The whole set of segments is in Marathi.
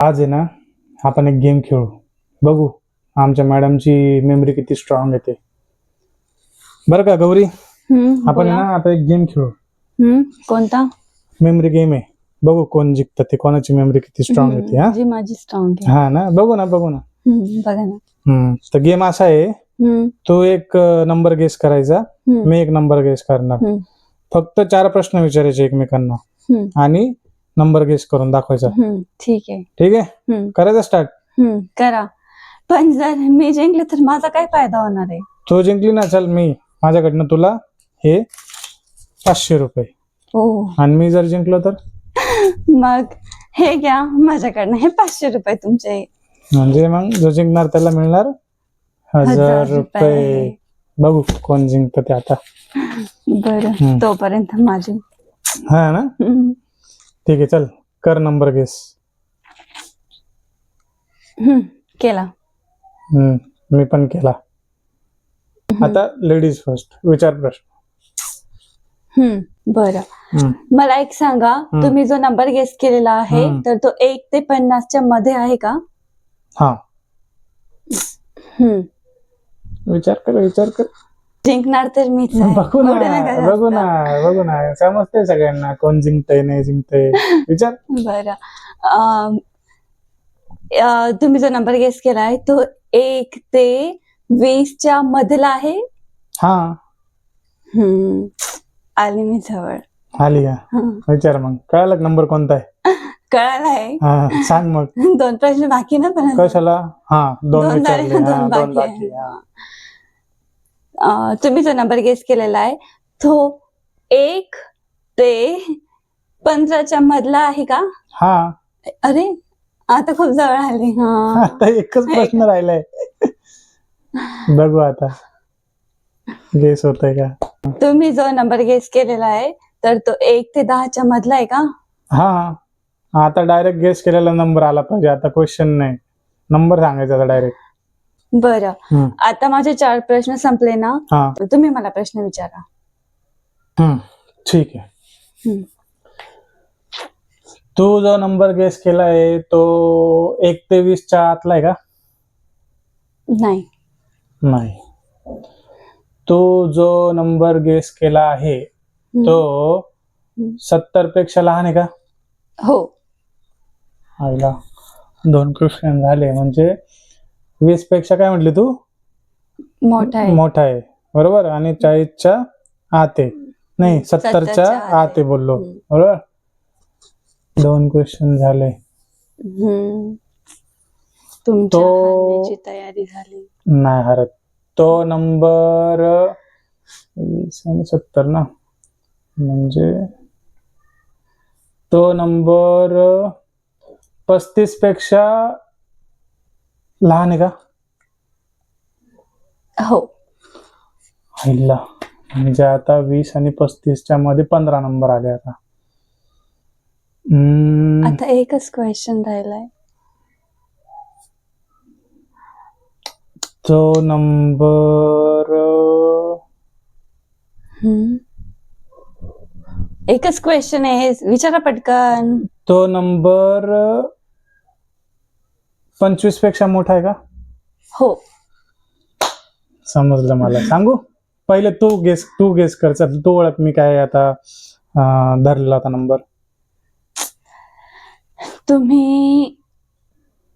आज आहे ना आपण एक गेम खेळू, बघू आमच्या मॅडमची मेमरी किती स्ट्रॉंग येते. बरं का गौरी, आपण आहे ना आता एक गेम खेळू. कोणता? मेमरी गेम आहे. बघू कोण जिंकतं ते, कोणाची मेमरी किती स्ट्रॉंग येते. हा जी माझी स्ट्रॉंग आहे. हा ना, बघू ना बघू ना. बघा ना. तर गेम असा आहे, तू एक नंबर गेस करायचा, मी एक नंबर गेस करणार. फक्त 4 प्रश्न विचारायचे एकमेकांना आणि नंबर गेस करून दाखवायचा. ठीक आहे. ठीक आहे, करायचं स्टार्ट. करा. पण जर मी जिंकले तर माझा काय फायदा होणार आहे? तू जिंकली ना, चल मी माझ्याकडनं तुला हे 500 रुपये. आणि मी जर जिंकलो तर मग हे घ्या माझ्याकडनं, हे 500 रुपये तुमचे. म्हणजे मग जो जिंकणार त्याला मिळणार 1000 रुपये. बघू कोण जिंकतं ते आता. बरं, तोपर्यंत माझी. हा ना, ठीक आहे, चल कर नंबर गेस. केला. मी पण केला. आता लेडीज फर्स्ट, विचार प्रश्न. बरं, मला एक सांगा, तुम्ही जो नंबर गेस केलेला आहे तर तो 1 ते 50 मध्ये आहे का? हा, विचार कर. जिंकणार तर मीच. बघू ना समजते सगळ्यांना कोण जिंकतंय नाही जिंकतंय. विचार. बरं, तुम्ही जो नंबर गेस केलाय तो 1 ते 20 मधला आहे? हा. आली मी जवळ. आली का? विचार मग, कळालं नंबर कोणता आहे? कळाला आहे. सांग मग. 2 प्रश्न बाकी ना पण. कशाला? हा, 2 विचारले. दोन बाकी. तुम्ही जो नंबर गेस केलेला आहे तो 1 ते 15 मधला आहे का? हा. अरे, आता खूप जवळ आले. आता एकच प्रश्न राहिलाय. बघू आता गेस होतंय का. तुम्ही जो नंबर गेस केलेला आहे तर तो 1 ते 10 मधला आहे का? हा, आता डायरेक्ट गेस केलेला नंबर आला पाहिजे. आता क्वेश्चन नाही, नंबर सांगायचा आता डायरेक्ट. बरं, आता माझे 4 प्रश्न संपले ना, तुम्ही मला प्रश्न विचारा. ठीक आहे. तू जो नंबर गेस केलाय तो 1 ते 20 आतला आहे का? नाही. तू जो नंबर गेस केला आहे तो 70 पेक्षा लहान आहे का? हो. आईला 2 क्वेश्चन झाले. म्हणजे 20 पेक्षा काय म्हटली तू? मोठा आहे, बरोबर. आणि 40च्या आत आहे, नाही 70च्या आत आहे बोललो, बरोबर. 2 क्वेश्चन झाले. तुमच्या हारण्याची तयारी झाली. नाही हरत. तो नंबर 20 आणि 70 ना, म्हणजे तो नंबर 35 पेक्षा लहान आहे का? हो. आईला, म्हणजे आता 20 आणि 35च्या मध्ये 15 नंबर आले. आता एकच क्वेश्चन राहिलाय. तो नंबर एकच क्वेश्चन आहे, विचारा पटकन. तो नंबर 25 पेक्षा मोठा आहे का? हो. समजलं मला. सांगू पहिले तू गेस कर. चल तू ओळख, मी काय आता धरलेला होता नंबर. तुम्ही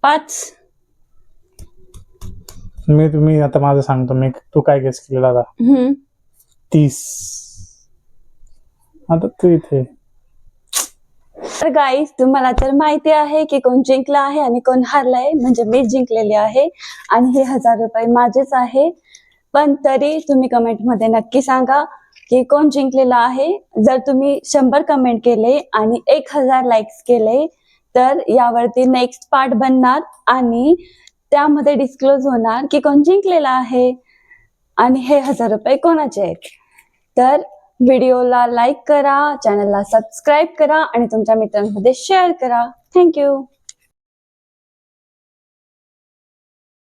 5. मी आता माझं सांगतो. तू काय गेस केलेला आता? 30. आता तू इथे. तर गाईज, तुम्हाला तर माहिती आहे की कोण जिंकला आहे आणि कोण हारलाय. म्हणजे मी जिंकलेली आहे आणि हे 1000 रुपये माझेच आहे. पण तरी तुम्ही कमेंट मध्ये नक्की सांगा की कोण जिंकलेला आहे. जर तुम्ही 100 कमेंट केले आणि 1000 लाईक्स केले तर यावरती नेक्स्ट पार्ट बनणार आणि त्यामध्ये डिस्क्लोज होणार की कोण जिंकलेला आहे आणि हे 1000 रुपये कोणाचे आहेत. तर व्हिडिओला लाईक करा, चॅनलला सबस्क्राईब करा आणि तुमच्या मित्रांमध्ये शेअर करा. थँक्यू.